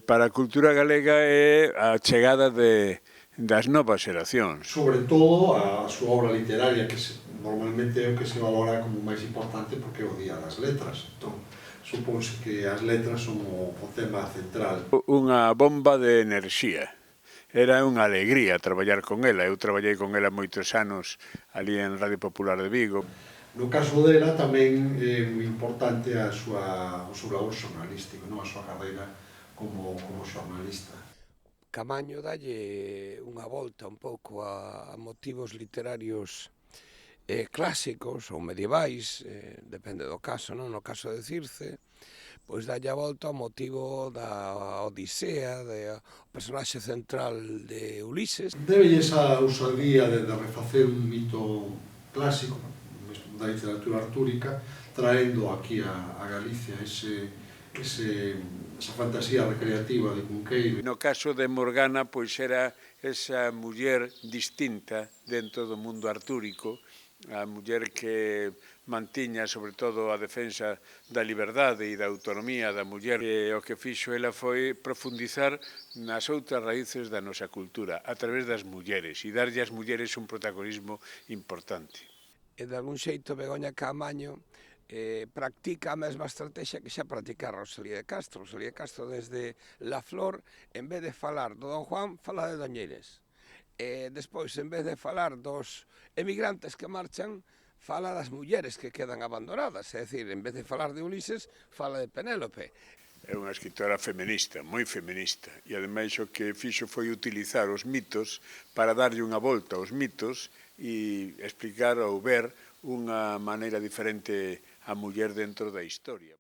para a cultura galega é a chegada das novas xeracións. Sobre todo a súa obra literaria, que normalmente é o que se valora como máis importante porque é o Día das Letras. Entón, supónse que as letras son o tema central. Unha bomba de enerxía. Era unha alegría traballar con ela. Eu traballei con ela moitos anos ali en Radio Popular de Vigo. No caso dela tamén é moi importante o seu labor xornalístico, non? A súa carreira como xornalista. Camaño dalle unha volta un pouco a motivos literarios clásicos ou medievais, depende do caso, non? No caso de Circe, pois dalle a volta ao motivo da Odisea, o personaxe central de Ulises. Débelle esa ousadía de refacer un mito clásico da literatura artúrica, traendo aquí a Galicia esa fantasía recreativa de Cunqueiro. No caso de Morgana, pois era esa muller distinta dentro do mundo artúrico, a muller que mantiña sobre todo a defensa da liberdade e da autonomía da muller. E o que fixo ela foi profundizar nas outras raíces da nosa cultura a través das mulleres e darlle ás mulleres un protagonismo importante. E de algún xeito Begoña Caamaño practica a mesma estrategia que xa practicara Rosalía de Castro. Rosalía de Castro desde La Flor, en vez de falar do Don Juan, fala de Doñeires. E despois, en vez de falar dos emigrantes que marchan, fala das mulleres que quedan abandonadas. É dicir, en vez de falar de Ulises, fala de Penélope. É unha escritora feminista, moi feminista, e ademais o que fixo foi utilizar os mitos para darlle unha volta aos mitos e explicar ou ver unha maneira diferente a muller dentro da historia.